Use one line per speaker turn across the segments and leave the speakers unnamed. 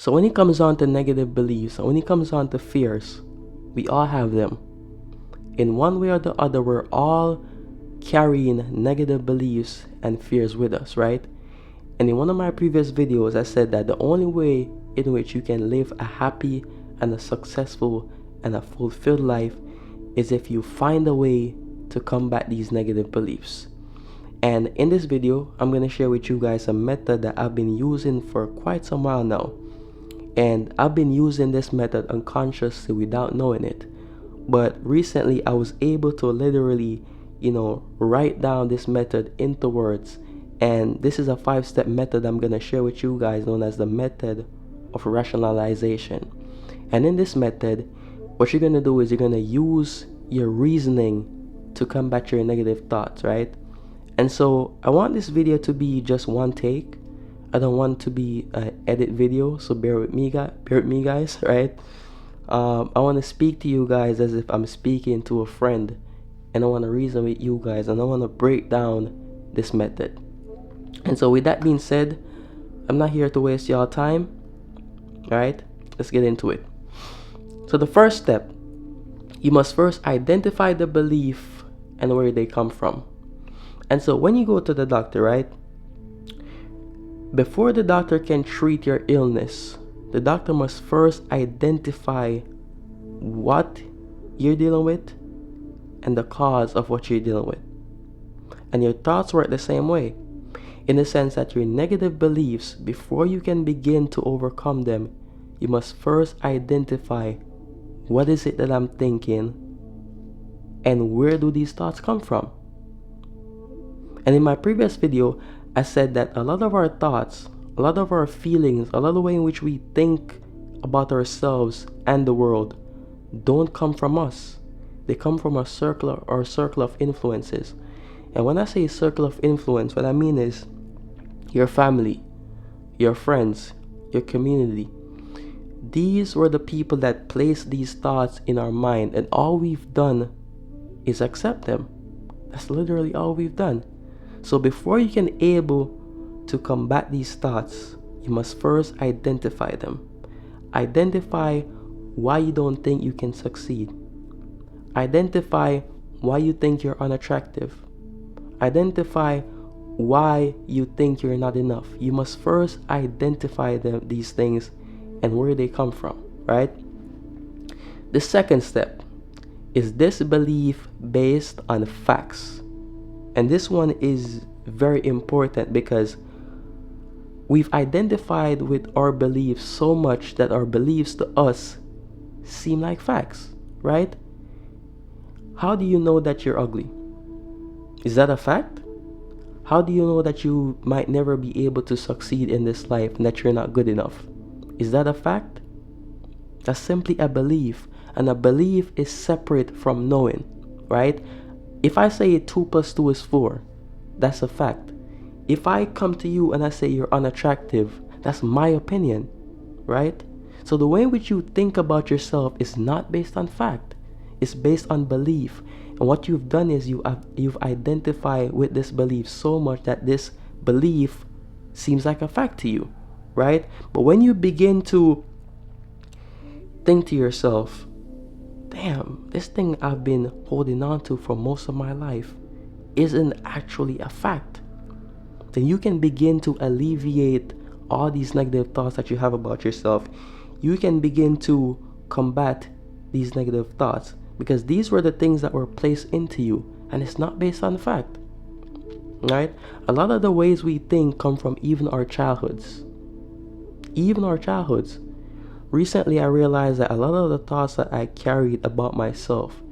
So when it comes on to negative beliefs, and when it comes on to fears, we all have them. In one way or the other, we're all carrying negative beliefs and fears with us, right? And in one of my previous videos, I said that the only way in which you can live a happy and a successful and a fulfilled life is if you find a way to combat these negative beliefs. And in this video, I'm going to share with you guys a method that I've been using for quite some while now. And I've been using this method unconsciously without knowing it. But recently I was able to literally, write down this method into words. And this is a 5-step method I'm going to share with you guys, known as the method of rationalization. And in this method, what you're going to do is you're going to use your reasoning to combat your negative thoughts, right? And so I want this video to be just one take. I don't want to be an edit video, so bear with me guys, right? I want to speak to you guys as if I'm speaking to a friend, and I want to reason with you guys, and I want to break down this method. And so with that being said, I'm not here to waste y'all time. All right, let's get into it. So the first step, you must first identify the belief and where they come from. And so when you go to the doctor, right, before the doctor can treat your illness, the doctor must first identify what you're dealing with and the cause of what you're dealing with. And your thoughts work the same way, in the sense that your negative beliefs, before you can begin to overcome them, you must first identify what is it that I'm thinking and where do these thoughts come from. And in my previous video, I said that a lot of our thoughts, a lot of our feelings, a lot of the way in which we think about ourselves and the world don't come from us. They come from a circle of influences. And when I say circle of influence, what I mean is your family, your friends, your community. These were the people that placed these thoughts in our mind, and all we've done is accept them. That's literally all we've done. So before you can able to combat these thoughts, you must first identify them. Identify why you don't think you can succeed. Identify why you think you're unattractive. Identify why you think you're not enough. You must first identify these things and where they come from, right? The second step is this belief based on facts. And this one is very important because we've identified with our beliefs so much that our beliefs to us seem like facts, right? How do you know that you're ugly? Is that a fact? How do you know that you might never be able to succeed in this life and that you're not good enough? Is that a fact? That's simply a belief, and a belief is separate from knowing, right? If I say 2 + 2 is 4, that's a fact. If I come to you and I say you're unattractive, that's my opinion, right? So the way in which you think about yourself is not based on fact. It's based on belief. And what you've done is you've identified with this belief so much that this belief seems like a fact to you, right? But when you begin to think to yourself, damn, this thing I've been holding on to for most of my life isn't actually a fact, then you can begin to alleviate all these negative thoughts that you have about yourself. You can begin to combat these negative thoughts because these were the things that were placed into you, and it's not based on fact, right? A lot of the ways we think come from even our childhoods. Recently, I realized that a lot of the thoughts that I carried about myself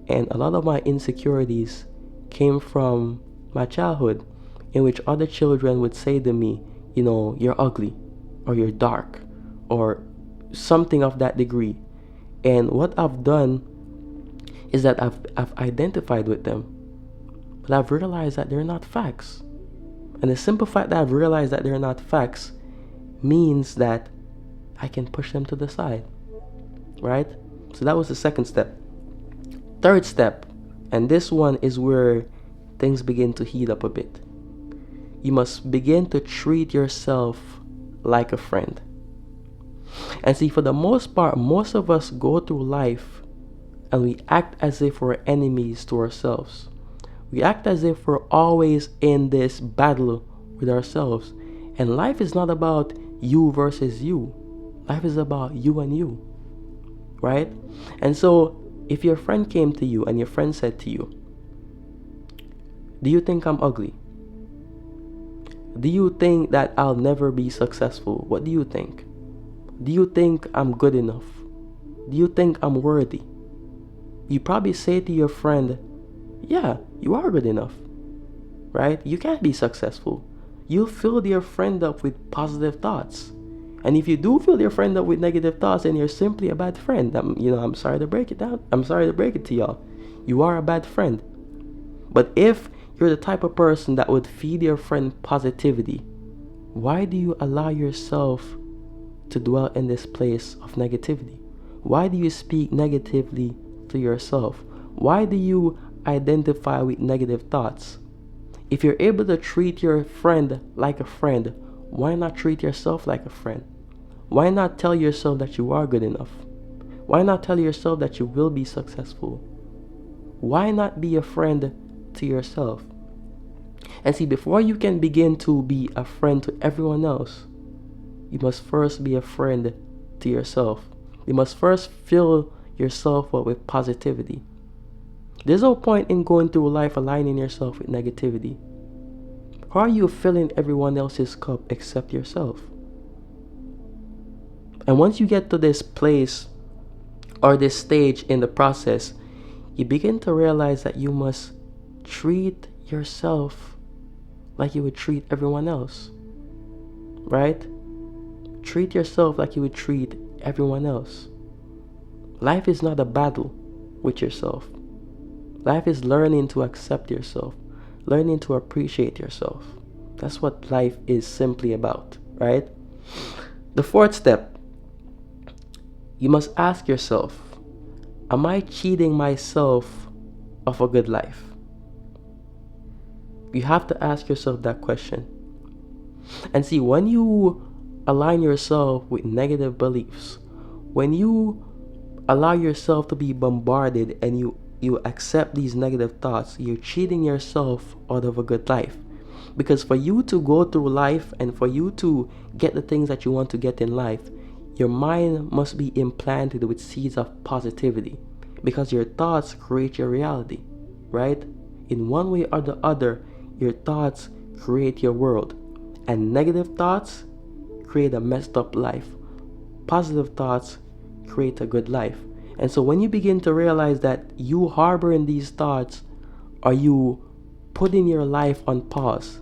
and a lot of my insecurities came from my childhood, in which other children would say to me, you're ugly, or you're dark, or something of that degree. And what I've done is that I've identified with them, but I've realized that they're not facts. And the simple fact that I've realized that they're not facts means that I can push them to the side, right? So that was the second step. Third step, and this one is where things begin to heat up a bit. You must begin to treat yourself like a friend. And see, for the most part, most of us go through life and we act as if we're enemies to ourselves. We act as if we're always in this battle with ourselves. And life is not about you versus you. Life is about you and you, right? And so, if your friend came to you and your friend said to you, do you think I'm ugly? Do you think that I'll never be successful? What do you think? Do you think I'm good enough? Do you think I'm worthy? You probably say to your friend, yeah, you are good enough, right? You can be successful. You'll fill your friend up with positive thoughts. And if you do fill your friend up with negative thoughts, then you're simply a bad friend. I'm sorry to break it down. I'm sorry to break it to y'all. You are a bad friend. But if you're the type of person that would feed your friend positivity, why do you allow yourself to dwell in this place of negativity? Why do you speak negatively to yourself? Why do you identify with negative thoughts? If you're able to treat your friend like a friend, why not treat yourself like a friend? Why not tell yourself that you are good enough? Why not tell yourself that you will be successful? Why not be a friend to yourself? And see, before you can begin to be a friend to everyone else, you must first be a friend to yourself. You must first fill yourself up with positivity. There's no point in going through life aligning yourself with negativity. How are you filling everyone else's cup except yourself? And once you get to this place or this stage in the process, you begin to realize that you must treat yourself like you would treat everyone else, right? Treat yourself like you would treat everyone else. Life is not a battle with yourself. Life is learning to accept yourself, learning to appreciate yourself. That's what life is simply about, right? The fourth step, you must ask yourself, am I cheating myself of a good life? You have to ask yourself that question. And see, when you align yourself with negative beliefs, when you allow yourself to be bombarded and you accept these negative thoughts, you're cheating yourself out of a good life. Because for you to go through life and for you to get the things that you want to get in life, your mind must be implanted with seeds of positivity. Because your thoughts create your reality, right? In one way or the other, your thoughts create your world. And negative thoughts create a messed up life. Positive thoughts create a good life. And so when you begin to realize that you harbor in these thoughts, are you putting your life on pause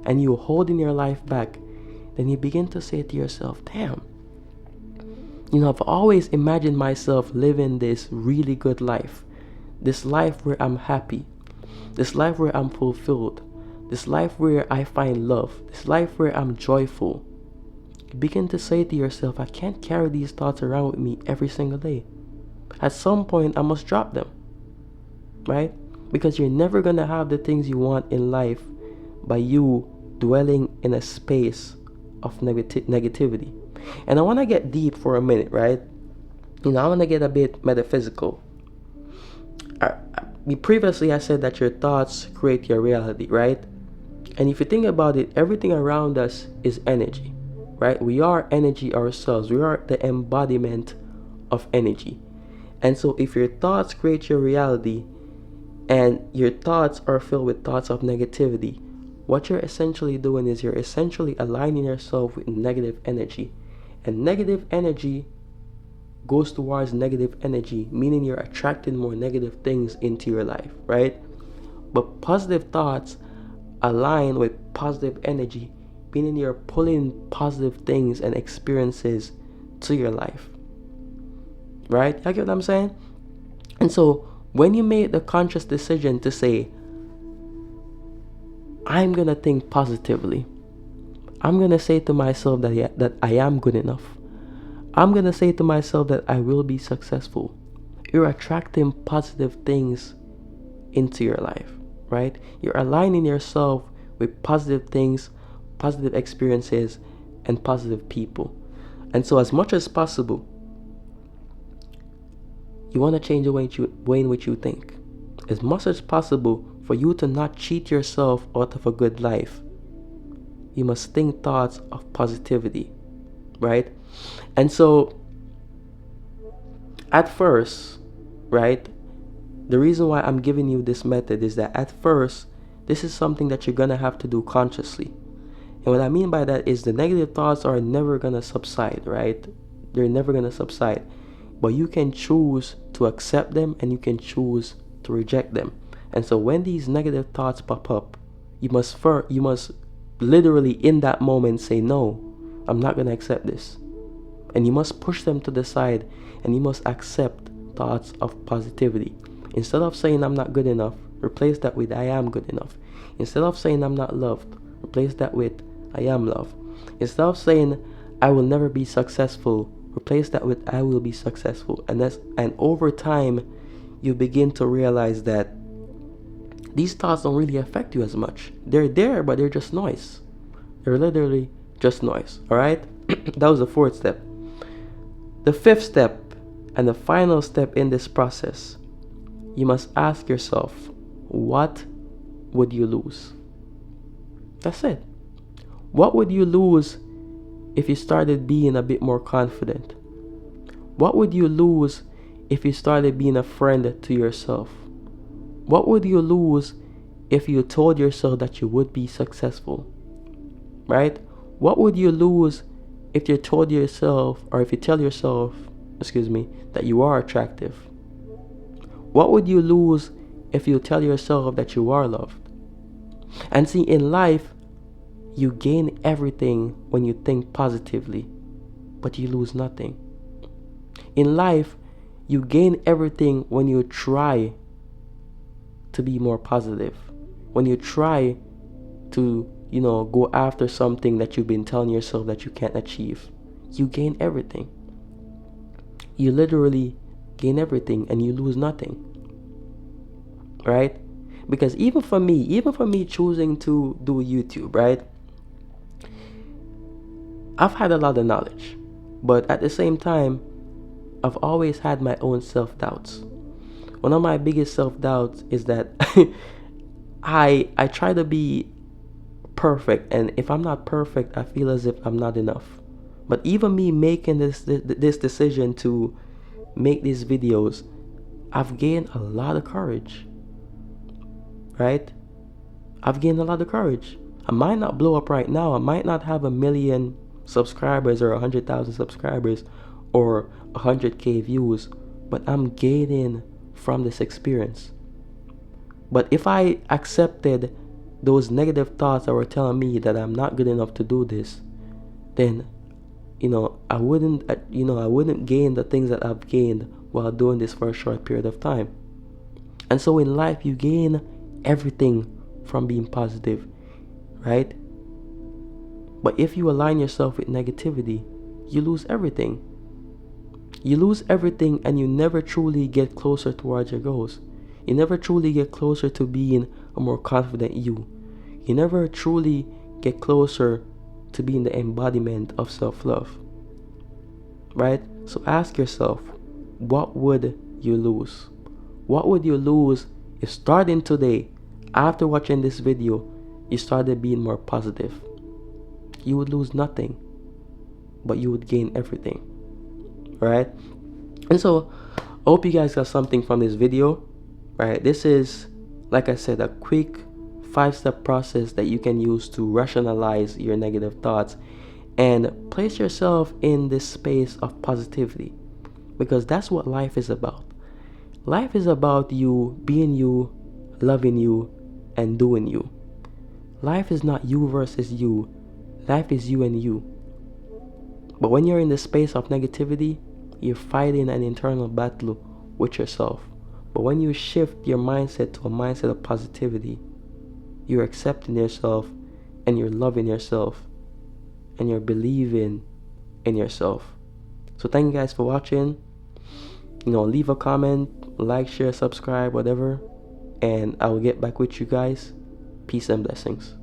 and you holding your life back, then you begin to say to yourself, damn, I've always imagined myself living this really good life. This life where I'm happy. This life where I'm fulfilled. This life where I find love. This life where I'm joyful. You begin to say to yourself, I can't carry these thoughts around with me every single day. At some point, I must drop them, right? Because you're never going to have the things you want in life by you dwelling in a space of negativity. And I want to get deep for a minute, right? I want to get a bit metaphysical. Previously, I said that your thoughts create your reality, right? And if you think about it, everything around us is energy, right? We are energy ourselves. We are the embodiment of energy. And so if your thoughts create your reality and your thoughts are filled with thoughts of negativity, what you're essentially doing is you're essentially aligning yourself with negative energy. And negative energy goes towards negative energy, meaning you're attracting more negative things into your life, right? But positive thoughts align with positive energy, meaning you're pulling positive things and experiences to your life, right? You get what I'm saying? And so when you make the conscious decision to say, I'm gonna think positively, I'm gonna say to myself that I am good enough, I'm gonna say to myself that I will be successful, you're attracting positive things into your life, right? You're aligning yourself with positive things, positive experiences, and positive people. And so as much as possible, you want to change the way in which you think. As much as possible, for you to not cheat yourself out of a good life, you must think thoughts of positivity, right? And so at first, right, the reason why I'm giving you this method is that at first, this is something that you're gonna have to do consciously. And what I mean by that is the negative thoughts are never gonna subside, right? They're never gonna subside. But you can choose to accept them and you can choose to reject them. And so when these negative thoughts pop up, you must literally in that moment say, no, I'm not gonna accept this. And you must push them to the side and you must accept thoughts of positivity. Instead of saying I'm not good enough, replace that with I am good enough. Instead of saying I'm not loved, replace that with I am loved. Instead of saying I will never be successful, replace that with I will be successful. And over time, you begin to realize that these thoughts don't really affect you as much. They're there, but they're just noise. They're literally just noise. All right? That was the fourth step. The fifth step and the final step in this process, you must ask yourself, what would you lose? That's it. What would you lose if you started being a bit more confident? What would you lose if you started being a friend to yourself? What would you lose if you told yourself that you would be successful? Right? What would you lose if you told yourself, or if you tell yourself, that you are attractive? What would you lose if you tell yourself that you are loved? And see, in life, you gain everything when you think positively, but you lose nothing. In life, you gain everything when you try to be more positive. When you try to, go after something that you've been telling yourself that you can't achieve. You gain everything. You literally gain everything and you lose nothing. Right? Because even for me choosing to do YouTube, right? I've had a lot of knowledge, but at the same time, I've always had my own self-doubts. One of my biggest self-doubts is that I try to be perfect, and if I'm not perfect, I feel as if I'm not enough. But even me making this decision to make these videos, I've gained a lot of courage. Right? I've gained a lot of courage. I might not blow up right now. I might not have 1 million subscribers or 100,000 subscribers or 100K views, but I'm gaining from this experience. But if I accepted those negative thoughts that were telling me that I'm not good enough to do this, then I wouldn't gain the things that I've gained while doing this for a short period of time. And so in life, you gain everything from being positive, right? But if you align yourself with negativity, you lose everything. You lose everything and you never truly get closer towards your goals. You never truly get closer to being a more confident you. You never truly get closer to being the embodiment of self-love. Right? So ask yourself, what would you lose? What would you lose if starting today, after watching this video, you started being more positive? You would lose nothing, but you would gain everything. Right? And so I hope you guys got something from this video. Right? This is, like I said, a quick 5-step process that you can use to rationalize your negative thoughts and place yourself in this space of positivity, because that's what life is about. Life is about you being you, loving you, and doing you. Life is not you versus you. Life is you and you. But when you're in the space of negativity, you're fighting an internal battle with yourself. But when you shift your mindset to a mindset of positivity, you're accepting yourself and you're loving yourself and you're believing in yourself. So thank you guys for watching. Leave a comment, like, share, subscribe, whatever, and I will get back with you guys. Peace and blessings.